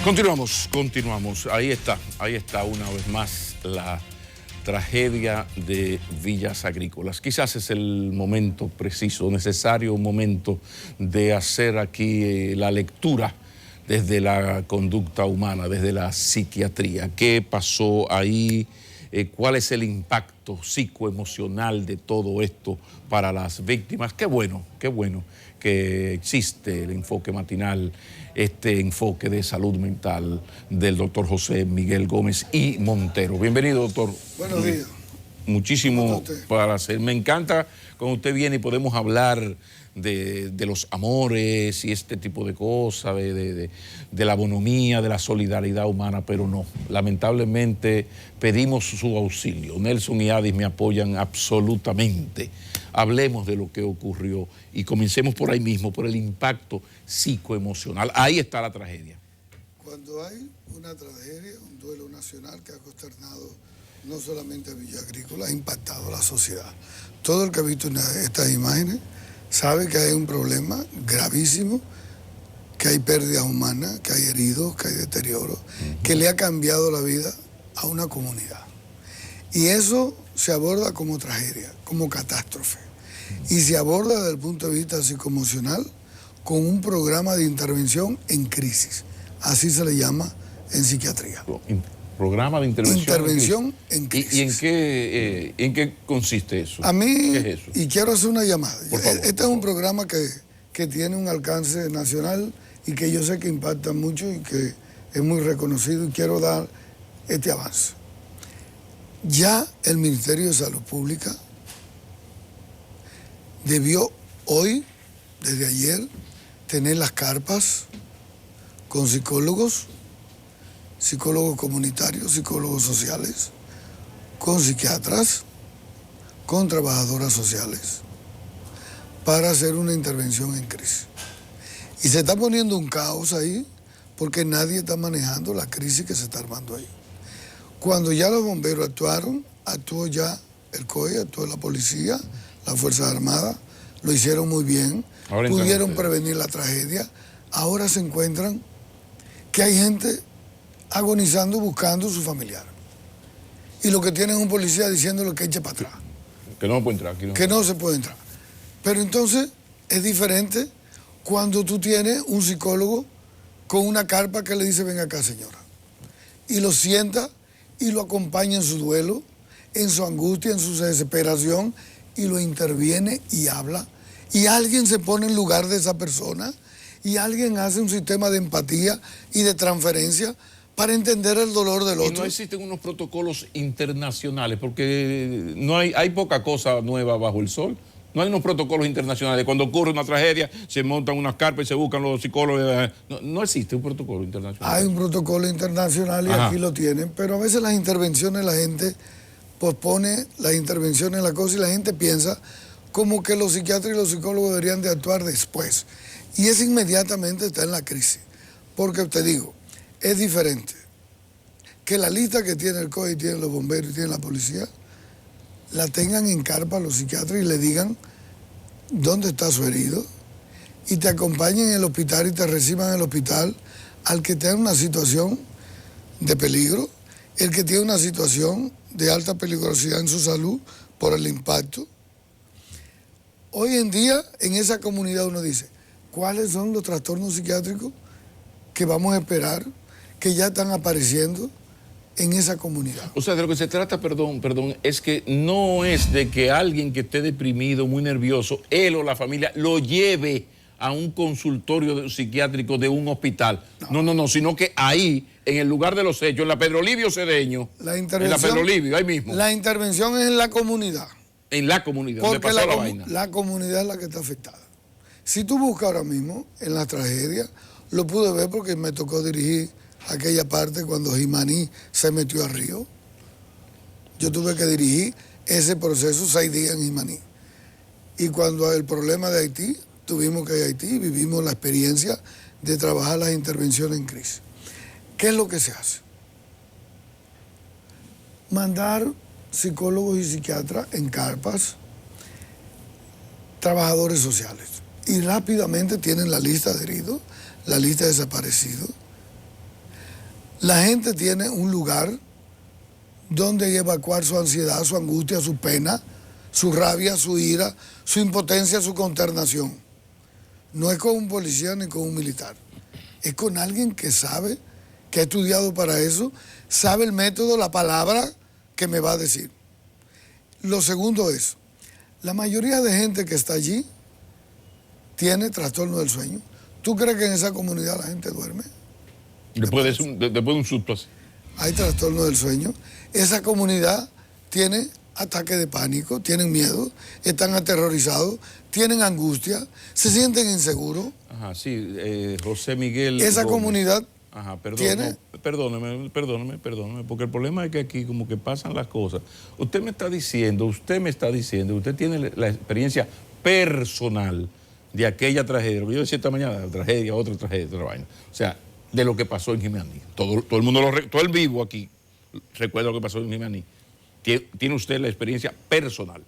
Continuamos. Ahí está una vez más la tragedia de Villas Agrícolas. Quizás es el momento preciso, necesario momento de hacer aquí la lectura desde la conducta humana, desde la psiquiatría. ¿Qué pasó ahí? ¿Cuál es el impacto psicoemocional de todo esto para las víctimas? Qué bueno que existe el enfoque matinal, este enfoque de salud mental del doctor José Miguel Gómez y Montero. Bienvenido, doctor. Buenos días. Muchísimo para hacer. Me encanta cuando usted viene y podemos hablar de los amores y este tipo de cosas, de la bonomía, de la solidaridad humana, pero no. Lamentablemente pedimos su auxilio. Nelson y Adis me apoyan absolutamente. Hablemos de lo que ocurrió y comencemos por ahí mismo, por el impacto psicoemocional. Ahí está la tragedia. Cuando hay una tragedia, un duelo nacional que ha consternado no solamente a Villa Agrícola, ha impactado a la sociedad. Todo el que ha visto estas imágenes sabe que hay un problema gravísimo, que hay pérdidas humanas, que hay heridos, que hay deterioro, que le ha cambiado la vida a una comunidad. Y eso se aborda como tragedia, como catástrofe. Y se aborda desde el punto de vista psicoemocional con un programa de intervención en crisis. Así se le llama en psiquiatría. Programa de intervención en crisis. ¿Y en qué consiste eso? A mí, ¿Qué es eso? y quiero hacer una llamada. Este es un favor. programa que tiene un alcance nacional y que yo sé que impacta mucho y que es muy reconocido, y quiero dar este avance. Ya el Ministerio de Salud Pública debió hoy, desde ayer, tener las carpas con psicólogos comunitarios, psicólogos sociales, con psiquiatras, con trabajadoras sociales, para hacer una intervención en crisis. Y se está poniendo un caos ahí porque nadie está manejando la crisis que se está armando ahí. Cuando ya los bomberos actuaron, actuó ya el COE, actuó la policía, las Fuerzas Armadas, lo hicieron muy bien, pudieron prevenir la tragedia. Ahora se encuentran que hay gente agonizando buscando a su familiar. Y lo que tienen es un policía diciéndole que eche para atrás. Que no puede entrar. Que no se puede entrar. Pero entonces es diferente cuando tú tienes un psicólogo con una carpa que le dice, venga acá, señora. Y lo sienta y lo acompaña en su duelo, en su angustia, en su desesperación, y lo interviene y habla. Y alguien se pone en lugar de esa persona y alguien hace un sistema de empatía y de transferencia para entender el dolor del otro. Y no existen unos protocolos internacionales, porque no hay poca cosa nueva bajo el sol. No hay unos protocolos internacionales. Cuando ocurre una tragedia, se montan unas carpas y se buscan los psicólogos. No existe un protocolo internacional. Hay un protocolo internacional y aquí lo tienen, pero a veces las intervenciones, la gente pospone las intervenciones en la cosa y la gente piensa como que los psiquiatras y los psicólogos deberían de actuar después. Y eso inmediatamente está en la crisis. Porque te digo, es diferente que la lista que tiene el COE, tienen los bomberos y tiene la policía, la tengan en carpa los psiquiatras y le digan dónde está su herido y te acompañen en el hospital y te reciban en el hospital al que tenga una situación de peligro, el que tiene una situación de alta peligrosidad en su salud por el impacto. Hoy en día en esa comunidad uno dice, ¿cuáles son los trastornos psiquiátricos que vamos a esperar, que ya están apareciendo en esa comunidad? O sea, de lo que se trata, perdón, es que no es de que alguien que esté deprimido, muy nervioso, él o la familia, lo lleve a un consultorio psiquiátrico de un hospital. No, sino que ahí, en el lugar de los hechos, en la Pedro Livio Cedeño, en la Pedro Livio, ahí mismo. La intervención es en la comunidad. En la comunidad, donde pasó la vaina. La comunidad es la que está afectada. Si tú buscas ahora mismo en la tragedia, lo pude ver porque me tocó dirigir aquella parte cuando Jimaní se metió al río. Yo tuve que dirigir ese proceso 6 días en Jimaní. Y cuando el problema de Haití, tuvimos que ir a Haití, vivimos la experiencia de trabajar las intervenciones en crisis. ¿Qué es lo que se hace? Mandar psicólogos y psiquiatras en carpas, trabajadores sociales. Y rápidamente tienen la lista de heridos, la lista de desaparecidos. La gente tiene un lugar donde evacuar su ansiedad, su angustia, su pena, su rabia, su ira, su impotencia, su consternación. No es con un policía ni con un militar. Es con alguien que sabe, que ha estudiado para eso, sabe el método, la palabra que me va a decir. Lo segundo es, la mayoría de gente que está allí tiene trastorno del sueño. ¿Tú crees que en esa comunidad la gente duerme? Después de un susto así. Hay trastorno del sueño. Esa comunidad tiene ataques de pánico, tienen miedo, están aterrorizados, tienen angustia, se sienten inseguros. Ajá, sí, José Miguel Esa Gómez. Comunidad Ajá, tiene... perdóneme, porque el problema es que aquí como que pasan las cosas. Usted me está diciendo, usted tiene la experiencia personal de aquella tragedia, lo que yo decía esta mañana, otra tragedia, otra vaina. O sea, de lo que pasó en Jimaní. Todo el mundo, todo el vivo aquí recuerda lo que pasó en Jimaní. Tiene usted la experiencia personal,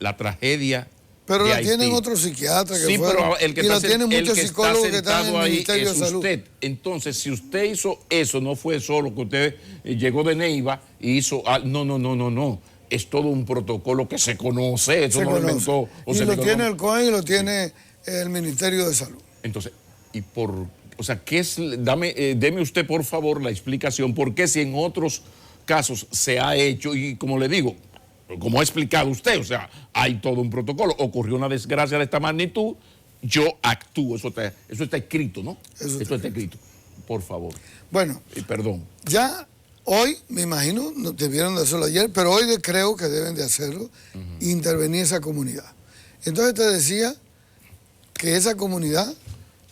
la tragedia. Pero la tienen otros psiquiatras que sí, fueron, pero el que y está, la tienen muchos psicólogos que están en el ahí Ministerio es de Salud. usted. Entonces, si usted hizo eso, no fue solo que usted llegó de Neiva y hizo... No. Es todo un protocolo que se conoce. Eso no lo inventó. Y lo tiene el COEN y lo tiene el Ministerio de Salud. Entonces, o sea, ¿qué es? Deme usted, por favor, la explicación. ¿Por qué si en otros casos se ha hecho? Y como le digo, como ha explicado usted, o sea, hay todo un protocolo. Ocurrió una desgracia de esta magnitud, yo actúo. Eso está escrito, ¿no? Eso está escrito. Por favor. Bueno. Perdón. Ya hoy, me imagino, no debieron de hacerlo ayer, pero hoy creo que deben de hacerlo, intervenir esa comunidad. Entonces te decía que esa comunidad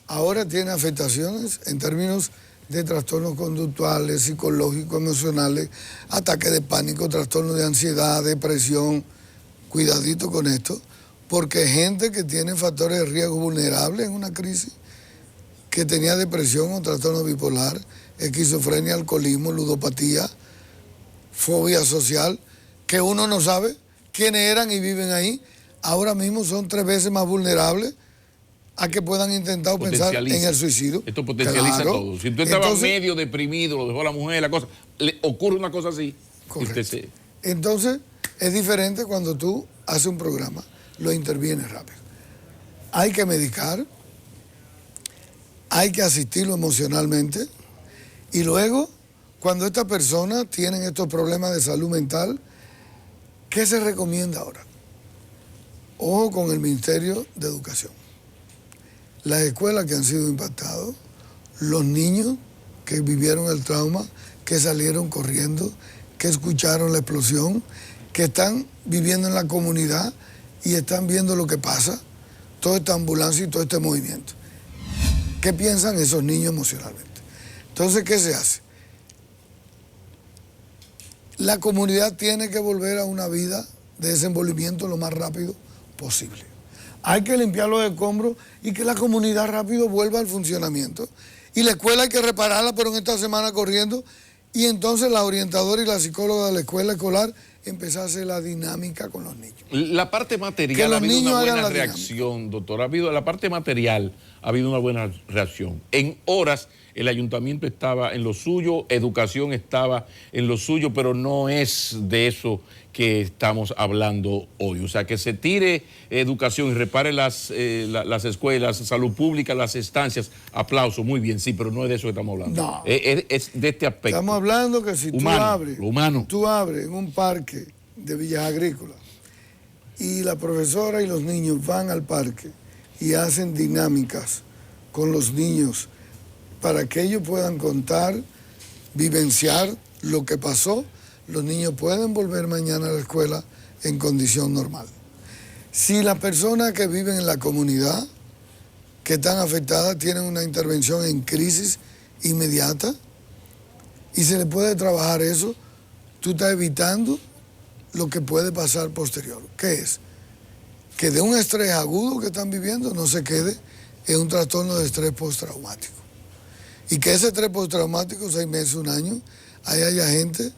ahora tiene afectaciones en términos de trastornos conductuales, psicológicos, emocionales, ataques de pánico, trastornos de ansiedad, depresión. Cuidadito con esto, porque gente que tiene factores de riesgo vulnerables en una crisis, que tenía depresión o trastorno bipolar, esquizofrenia, alcoholismo, ludopatía, fobia social, que uno no sabe quiénes eran y viven ahí, ahora mismo son 3 veces más vulnerables a que puedan intentar pensar en el suicidio. Esto potencializa todo. Si usted estaba medio deprimido, lo dejó la mujer, la cosa, le ocurre una cosa así. Correcto. Entonces, es diferente cuando tú haces un programa, lo intervienes rápido. Hay que medicar, hay que asistirlo emocionalmente, y luego, cuando estas personas tienen estos problemas de salud mental, ¿qué se recomienda ahora? Ojo con el Ministerio de Educación. Las escuelas que han sido impactadas, los niños que vivieron el trauma, que salieron corriendo, que escucharon la explosión, que están viviendo en la comunidad y están viendo lo que pasa, toda esta ambulancia y todo este movimiento. ¿Qué piensan esos niños emocionalmente? Entonces, ¿qué se hace? La comunidad tiene que volver a una vida de desenvolvimiento lo más rápido posible. Hay que limpiar los escombros y que la comunidad rápido vuelva al funcionamiento. Y la escuela hay que repararla, pero en esta semana corriendo. Y entonces la orientadora y la psicóloga de la escuela escolar empezar a hacer la dinámica con los niños. La parte material ha habido una buena reacción, doctor. La parte material ha habido una buena reacción. En horas el ayuntamiento estaba en lo suyo, educación estaba en lo suyo, pero no es de eso que estamos hablando hoy. O sea, que se tire educación y repare las escuelas, salud pública, las estancias, aplauso, muy bien, sí, pero no es de eso que estamos hablando. No. Es de este aspecto. Estamos hablando que si humano, tú abres en un parque de Villas Agrícolas y la profesora y los niños van al parque y hacen dinámicas con los niños para que ellos puedan contar, vivenciar lo que pasó, los niños pueden volver mañana a la escuela en condición normal. Si las personas que viven en la comunidad, que están afectadas, tienen una intervención en crisis inmediata y se le puede trabajar eso, tú estás evitando lo que puede pasar posterior. ¿Qué es? Que de un estrés agudo que están viviendo no se quede en un trastorno de estrés postraumático. Y que ese estrés postraumático, 6 meses, 1 año, ahí haya gente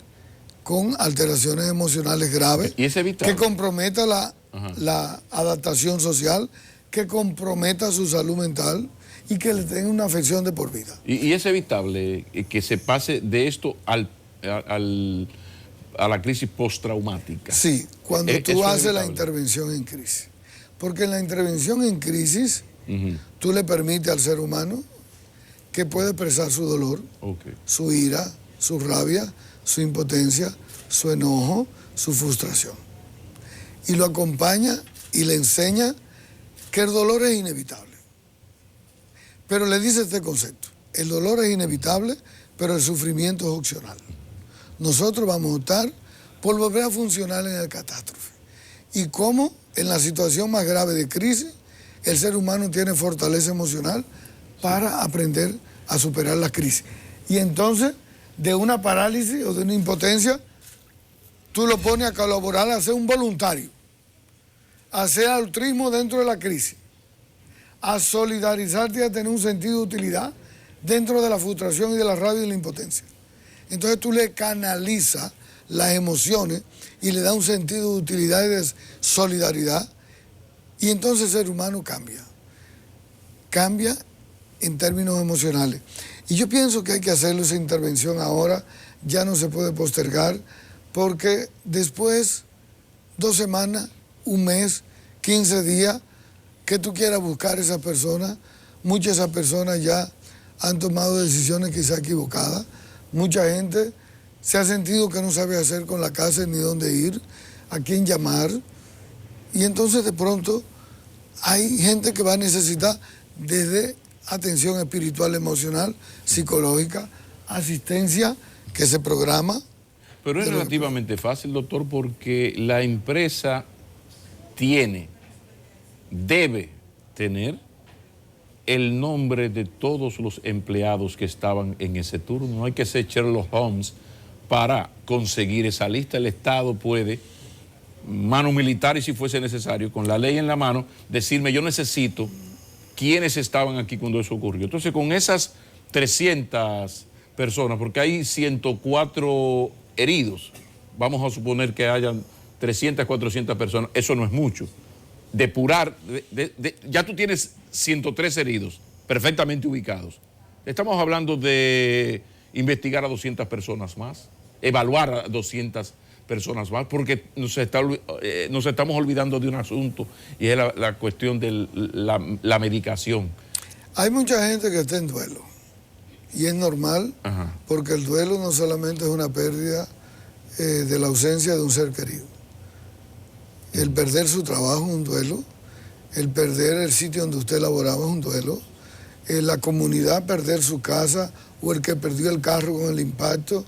con alteraciones emocionales graves que comprometa la adaptación social, que comprometa su salud mental y que le tenga una afección de por vida. ¿Y es evitable que se pase de esto a la crisis postraumática? Sí, cuando tú haces la intervención en crisis. Porque en la intervención en crisis, tú le permites al ser humano que puede expresar su dolor, su ira, su rabia, su impotencia, su enojo, su frustración. Y lo acompaña y le enseña que el dolor es inevitable. Pero le dice este concepto: el dolor es inevitable, pero el sufrimiento es opcional. Nosotros vamos a optar por volver a funcionar en el catástrofe. Y cómo en la situación más grave de crisis, el ser humano tiene fortaleza emocional para aprender a superar la crisis. Y entonces, de una parálisis o de una impotencia, tú lo pones a colaborar, a ser un voluntario, a hacer altruismo dentro de la crisis, a solidarizarte y a tener un sentido de utilidad dentro de la frustración y de la rabia y de la impotencia. Entonces tú le canalizas las emociones y le das un sentido de utilidad y de solidaridad, y entonces el ser humano cambia en términos emocionales. Y yo pienso que hay que hacerle esa intervención ahora, ya no se puede postergar, porque después, 2 semanas, 1 mes, 15 días, que tú quieras buscar a esa persona, muchas de esas personas ya han tomado decisiones quizá equivocadas, mucha gente se ha sentido que no sabe hacer con la casa ni dónde ir, a quién llamar, y entonces de pronto hay gente que va a necesitar desde atención espiritual, emocional, psicológica, asistencia que se programa. Pero es relativamente fácil, doctor, porque la empresa debe tener el nombre de todos los empleados que estaban en ese turno. No hay que ser Sherlock Holmes para conseguir esa lista. El Estado puede, mano militar y si fuese necesario, con la ley en la mano, decirme: yo necesito quiénes estaban aquí cuando eso ocurrió. Entonces, con esas 300 personas, porque hay 104 heridos, vamos a suponer que hayan 300, 400 personas, eso no es mucho. Depurar, ya tú tienes 103 heridos perfectamente ubicados. Estamos hablando de investigar a 200 personas más, evaluar a 200 personas más, porque nos estamos olvidando de un asunto, y es la cuestión de la medicación. Hay mucha gente que está en duelo, y es normal, porque el duelo no solamente es una pérdida de la ausencia de un ser querido. El perder su trabajo es un duelo, el perder el sitio donde usted laboraba es un duelo, la comunidad perder su casa, o el que perdió el carro con el impacto,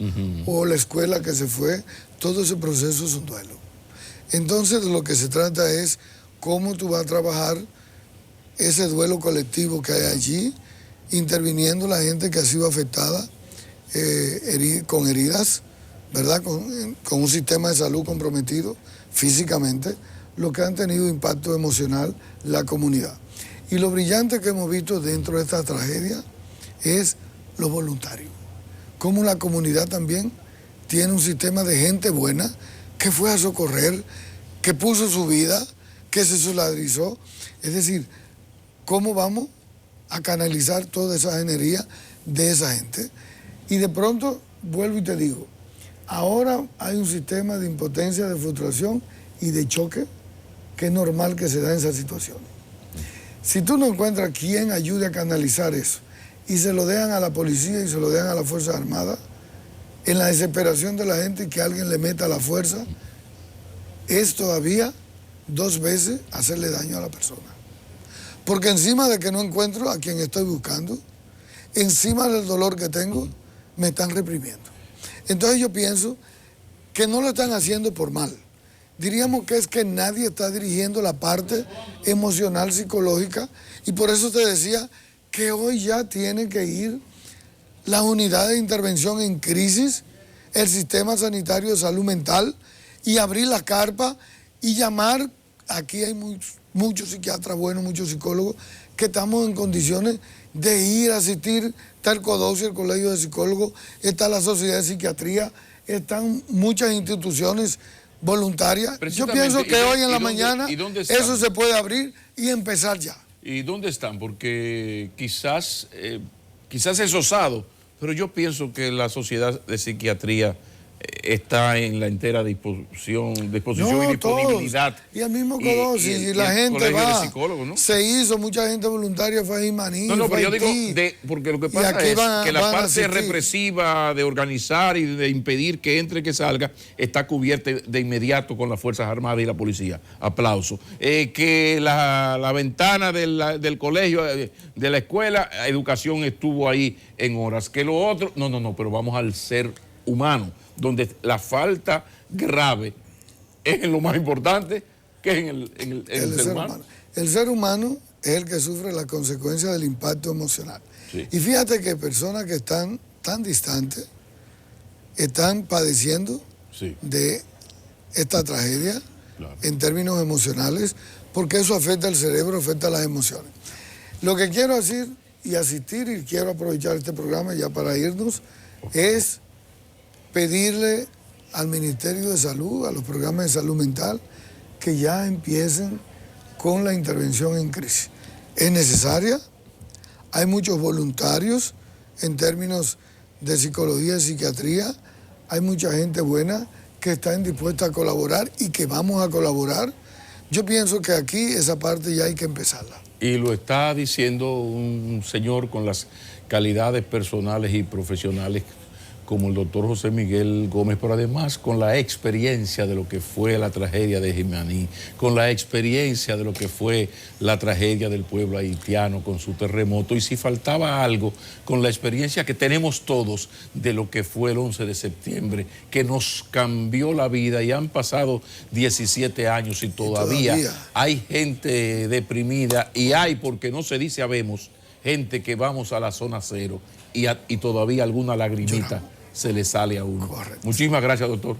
o la escuela que se fue, todo ese proceso es un duelo. Entonces de lo que se trata es cómo tú vas a trabajar ese duelo colectivo que hay allí, interviniendo la gente que ha sido afectada con heridas, ¿verdad? Con un sistema de salud comprometido físicamente, lo que han tenido impacto emocional la comunidad. Y lo brillante que hemos visto dentro de esta tragedia es los voluntarios. Cómo la comunidad también tiene un sistema de gente buena que fue a socorrer, que puso su vida, que se solidarizó. Es decir, cómo vamos a canalizar toda esa energía de esa gente. Y de pronto, vuelvo y te digo, ahora hay un sistema de impotencia, de frustración y de choque que es normal que se da en esas situaciones. Si tú no encuentras quien ayude a canalizar eso y se lo dejan a la policía y se lo dejan a las Fuerzas Armadas, en la desesperación de la gente y que alguien le meta la fuerza, es todavía 2 veces hacerle daño a la persona. Porque encima de que no encuentro a quien estoy buscando, encima del dolor que tengo, me están reprimiendo. Entonces yo pienso que no lo están haciendo por mal. Diríamos que es que nadie está dirigiendo la parte emocional, psicológica, y por eso te decía que hoy ya tienen que ir las unidades de intervención en crisis, el sistema sanitario de salud mental, y abrir la carpa y llamar. Aquí hay muchos psiquiatras buenos, muchos psicólogos, que estamos en condiciones de ir a asistir. Está el CODOSI, el Colegio de Psicólogos, está la Sociedad de Psiquiatría, están muchas instituciones voluntarias. Yo pienso que hoy en la mañana eso se puede abrir y empezar ya. ¿Y dónde están? Porque quizás es osado, pero yo pienso que la Sociedad de Psiquiatría está en la entera disposición y disponibilidad. Todos. Y el mismo Codosi, y la gente va. ¿No? Se hizo, mucha gente voluntaria fue a Jimaní. No, pero yo digo, porque lo que pasa es que la parte represiva de organizar y de impedir que entre y que salga está cubierta de inmediato con las Fuerzas Armadas y la policía. Aplauso. Que la ventana del colegio, de la escuela, educación estuvo ahí en horas. Que lo otro, no, pero vamos al ser humano, donde la falta grave es en lo más importante, que es en el ser humano. El ser humano es el que sufre las consecuencias del impacto emocional. Sí. Y fíjate que personas que están tan distantes están padeciendo de esta tragedia en términos emocionales, porque eso afecta al cerebro, afecta a las emociones. Lo que quiero decir y asistir, y quiero aprovechar este programa ya para irnos, es pedirle al Ministerio de Salud, a los programas de salud mental, que ya empiecen con la intervención en crisis. Es necesaria, hay muchos voluntarios en términos de psicología y psiquiatría, hay mucha gente buena que está dispuesta a colaborar y que vamos a colaborar. Yo pienso que aquí esa parte ya hay que empezarla. Y lo está diciendo un señor con las calidades personales y profesionales como el doctor José Miguel Gómez, pero además con la experiencia de lo que fue la tragedia de Jimaní, con la experiencia de lo que fue la tragedia del pueblo haitiano con su terremoto, y si faltaba algo, con la experiencia que tenemos todos de lo que fue el 11 de septiembre, que nos cambió la vida, y han pasado 17 años y todavía hay gente deprimida, y hay, porque no se dice habemos, gente que vamos a la zona cero y todavía alguna lagrimita se le sale a uno. Correcto. Muchísimas gracias, doctor.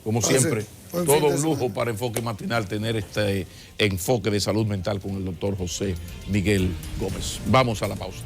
Como siempre, todo un lujo para Enfoque Matinal tener este enfoque de salud mental con el doctor José Miguel Gómez. Vamos a la pausa.